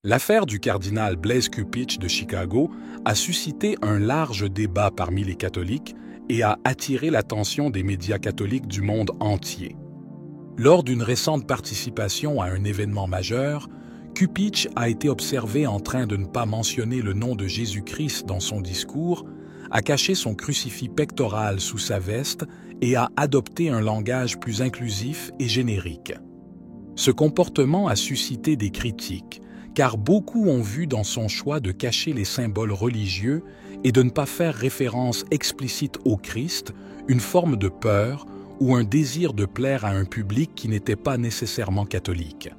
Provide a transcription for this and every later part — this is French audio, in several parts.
L'affaire du cardinal Blaise Cupich de Chicago a suscité un large débat parmi les catholiques et a attiré l'attention des médias catholiques du monde entier. Lors d'une récente participation à un événement majeur, Cupich a été observé en train de ne pas mentionner le nom de Jésus-Christ dans son discours, a caché son crucifix pectoral sous sa veste et a adopté un langage plus inclusif et générique. Ce comportement a suscité des critiques, car beaucoup ont vu dans son choix de cacher les symboles religieux et de ne pas faire référence explicite au Christ une forme de peur ou un désir de plaire à un public qui n'était pas nécessairement catholique.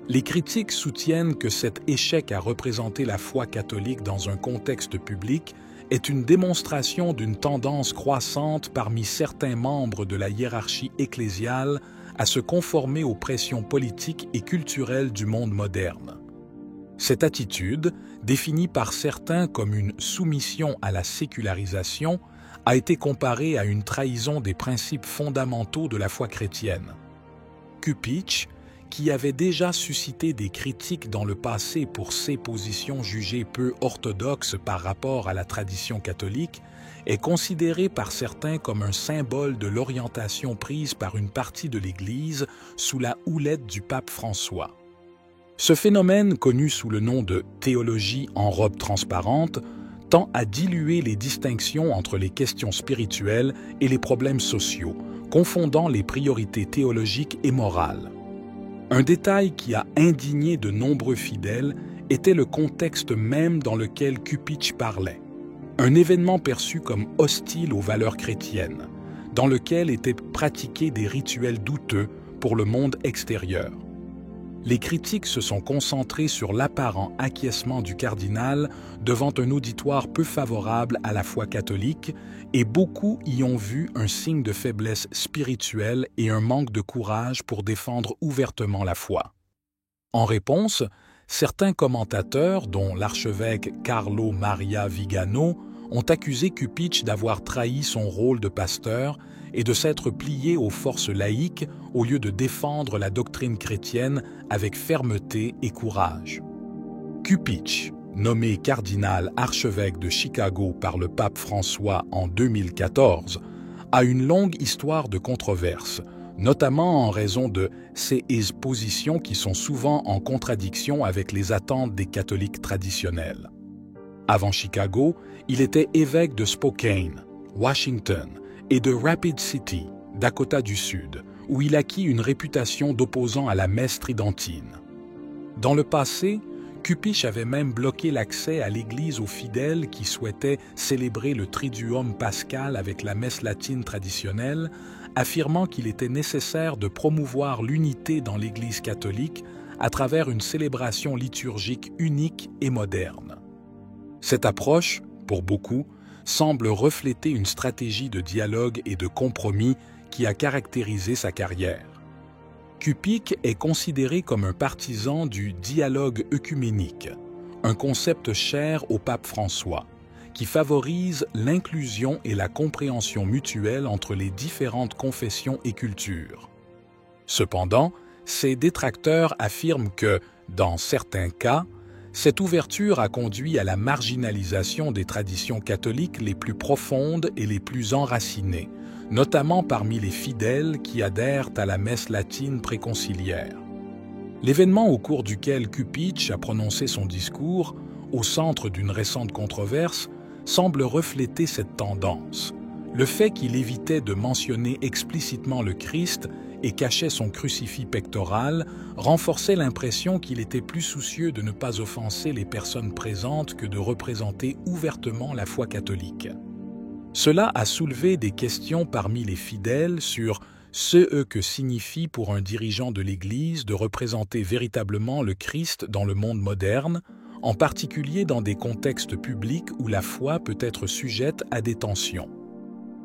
Les critiques soutiennent que cet échec à représenter la foi catholique dans un contexte public est une démonstration d'une tendance croissante parmi certains membres de la hiérarchie ecclésiale à se conformer aux pressions politiques et culturelles du monde moderne. Cette attitude, définie par certains comme une soumission à la sécularisation, a été comparée à une trahison des principes fondamentaux de la foi chrétienne. Cupich, qui avait déjà suscité des critiques dans le passé pour ses positions jugées peu orthodoxes par rapport à la tradition catholique, est considéré par certains comme un symbole de l'orientation prise par une partie de l'Église sous la houlette du pape François. Ce phénomène, connu sous le nom de « théologie en robe transparente », tend à diluer les distinctions entre les questions spirituelles et les problèmes sociaux, confondant les priorités théologiques et morales. Un détail qui a indigné de nombreux fidèles était le contexte même dans lequel Cupich parlait. Un événement perçu comme hostile aux valeurs chrétiennes, dans lequel étaient pratiqués des rituels douteux pour le monde extérieur. Les critiques se sont concentrées sur l'apparent acquiescement du cardinal devant un auditoire peu favorable à la foi catholique et beaucoup y ont vu un signe de faiblesse spirituelle et un manque de courage pour défendre ouvertement la foi. En réponse, certains commentateurs, dont l'archevêque Carlo Maria Vigano, ont accusé Cupich d'avoir trahi son rôle de pasteur et de s'être plié aux forces laïques au lieu de défendre la doctrine chrétienne avec fermeté et courage. Cupich, nommé cardinal archevêque de Chicago par le pape François en 2014, a une longue histoire de controverses, notamment en raison de ses positions qui sont souvent en contradiction avec les attentes des catholiques traditionnels. Avant Chicago, il était évêque de Spokane, Washington, et de Rapid City, Dakota du Sud, où il acquit une réputation d'opposant à la messe tridentine. Dans le passé, Cupich avait même bloqué l'accès à l'Église aux fidèles qui souhaitaient célébrer le Triduum pascal avec la messe latine traditionnelle, affirmant qu'il était nécessaire de promouvoir l'unité dans l'Église catholique à travers une célébration liturgique unique et moderne. Cette approche, pour beaucoup, semble refléter une stratégie de dialogue et de compromis qui a caractérisé sa carrière. Cupich est considéré comme un partisan du dialogue œcuménique, un concept cher au pape François, qui favorise l'inclusion et la compréhension mutuelle entre les différentes confessions et cultures. Cependant, ses détracteurs affirment que, dans certains cas, cette ouverture a conduit à la marginalisation des traditions catholiques les plus profondes et les plus enracinées, notamment parmi les fidèles qui adhèrent à la messe latine préconciliaire. L'événement au cours duquel Cupich a prononcé son discours, au centre d'une récente controverse, semble refléter cette tendance. Le fait qu'il évitait de mentionner explicitement le Christ et cachait son crucifix pectoral renforçait l'impression qu'il était plus soucieux de ne pas offenser les personnes présentes que de représenter ouvertement la foi catholique. Cela a soulevé des questions parmi les fidèles sur ce que signifie pour un dirigeant de l'Église de représenter véritablement le Christ dans le monde moderne, en particulier dans des contextes publics où la foi peut être sujette à des tensions.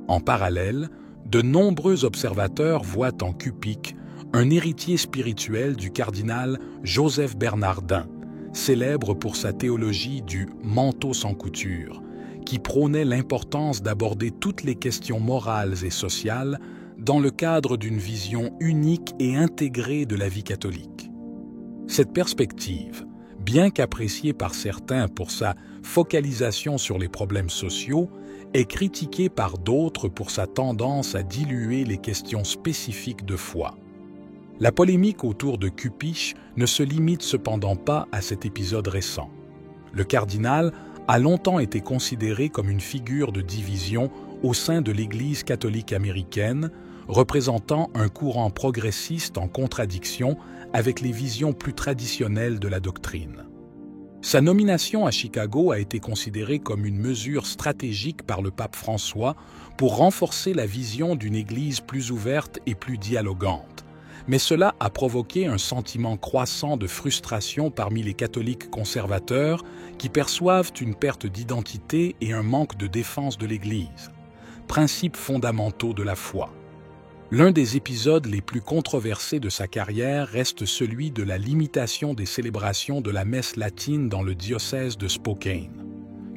En parallèle, de nombreux observateurs voient en Cupich un héritier spirituel du cardinal Joseph Bernardin, célèbre pour sa théologie du « manteau sans couture », qui prônait l'importance d'aborder toutes les questions morales et sociales dans le cadre d'une vision unique et intégrée de la vie catholique. Cette perspective, bien qu'apprécié par certains pour sa focalisation sur les problèmes sociaux, est critiqué par d'autres pour sa tendance à diluer les questions spécifiques de foi. La polémique autour de Cupich ne se limite cependant pas à cet épisode récent. Le cardinal a longtemps été considéré comme une figure de division au sein de l'Église catholique américaine, représentant un courant progressiste en contradiction avec les visions plus traditionnelles de la doctrine. Sa nomination à Chicago a été considérée comme une mesure stratégique par le pape François pour renforcer la vision d'une Église plus ouverte et plus dialogante. Mais cela a provoqué un sentiment croissant de frustration parmi les catholiques conservateurs qui perçoivent une perte d'identité et un manque de défense de l'Église, principes fondamentaux de la foi. L'un des épisodes les plus controversés de sa carrière reste celui de la limitation des célébrations de la messe latine dans le diocèse de Spokane.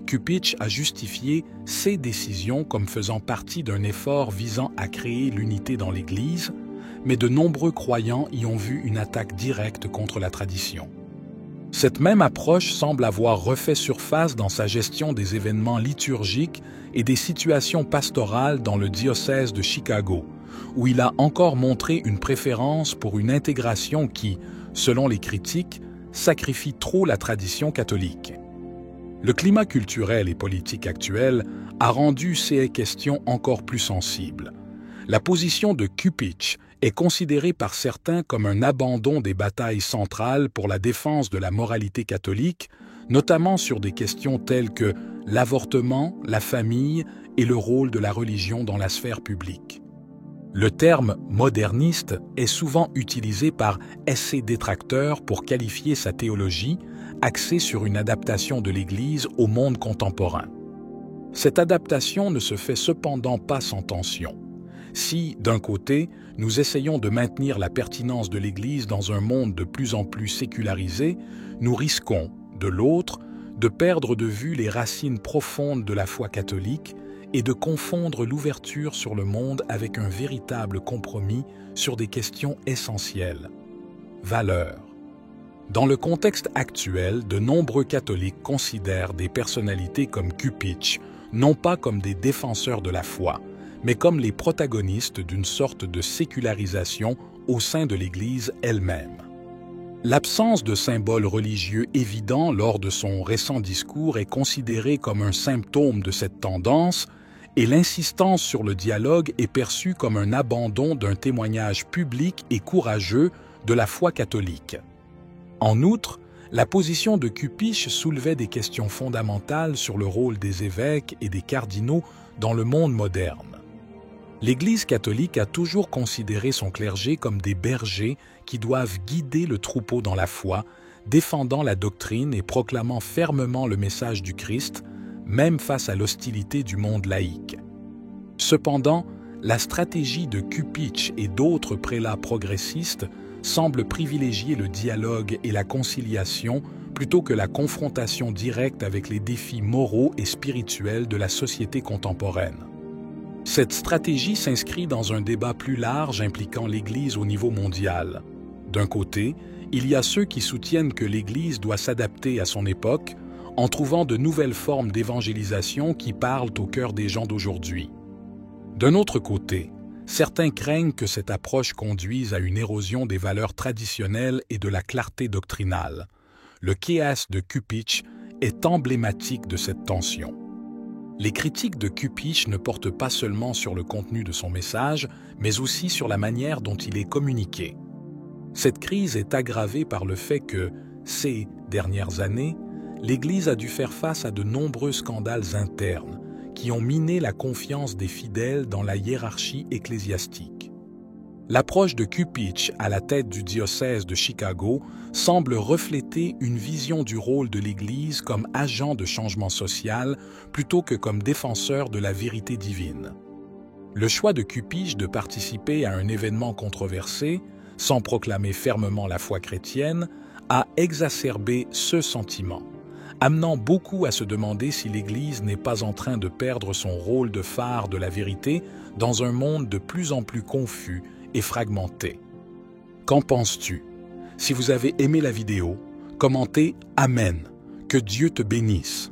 Cupich a justifié ces décisions comme faisant partie d'un effort visant à créer l'unité dans l'Église, mais de nombreux croyants y ont vu une attaque directe contre la tradition. Cette même approche semble avoir refait surface dans sa gestion des événements liturgiques et des situations pastorales dans le diocèse de Chicago, où il a encore montré une préférence pour une intégration qui, selon les critiques, sacrifie trop la tradition catholique. Le climat culturel et politique actuel a rendu ces questions encore plus sensibles. La position de Cupich est considérée par certains comme un abandon des batailles centrales pour la défense de la moralité catholique, notamment sur des questions telles que l'avortement, la famille et le rôle de la religion dans la sphère publique. Le terme « moderniste » est souvent utilisé par ses détracteurs pour qualifier sa théologie, axée sur une adaptation de l'Église au monde contemporain. Cette adaptation ne se fait cependant pas sans tension. Si, d'un côté, nous essayons de maintenir la pertinence de l'Église dans un monde de plus en plus sécularisé, nous risquons, de l'autre, de perdre de vue les racines profondes de la foi catholique et de confondre l'ouverture sur le monde avec un véritable compromis sur des questions essentielles. Valeurs. Dans le contexte actuel, de nombreux catholiques considèrent des personnalités comme Cupich non pas comme des défenseurs de la foi, mais comme les protagonistes d'une sorte de sécularisation au sein de l'Église elle-même. L'absence de symboles religieux évidents lors de son récent discours est considérée comme un symptôme de cette tendance et l'insistance sur le dialogue est perçue comme un abandon d'un témoignage public et courageux de la foi catholique. En outre, la position de Cupich soulevait des questions fondamentales sur le rôle des évêques et des cardinaux dans le monde moderne. L'Église catholique a toujours considéré son clergé comme des bergers qui doivent guider le troupeau dans la foi, défendant la doctrine et proclamant fermement le message du Christ, même face à l'hostilité du monde laïque. Cependant, la stratégie de Cupich et d'autres prélats progressistes semble privilégier le dialogue et la conciliation plutôt que la confrontation directe avec les défis moraux et spirituels de la société contemporaine. Cette stratégie s'inscrit dans un débat plus large impliquant l'Église au niveau mondial. D'un côté, il y a ceux qui soutiennent que l'Église doit s'adapter à son époque en trouvant de nouvelles formes d'évangélisation qui parlent au cœur des gens d'aujourd'hui. D'un autre côté, certains craignent que cette approche conduise à une érosion des valeurs traditionnelles et de la clarté doctrinale. Le chaos de Cupich est emblématique de cette tension. Les critiques de Cupich ne portent pas seulement sur le contenu de son message, mais aussi sur la manière dont il est communiqué. Cette crise est aggravée par le fait que, ces dernières années, l'Église a dû faire face à de nombreux scandales internes qui ont miné la confiance des fidèles dans la hiérarchie ecclésiastique. L'approche de Cupich à la tête du diocèse de Chicago semble refléter une vision du rôle de l'Église comme agent de changement social plutôt que comme défenseur de la vérité divine. Le choix de Cupich de participer à un événement controversé, sans proclamer fermement la foi chrétienne, a exacerbé ce sentiment, amenant beaucoup à se demander si l'Église n'est pas en train de perdre son rôle de phare de la vérité dans un monde de plus en plus confus et fragmenté. Qu'en penses-tu? Si vous avez aimé la vidéo, Commentez Amen. Que Dieu te bénisse.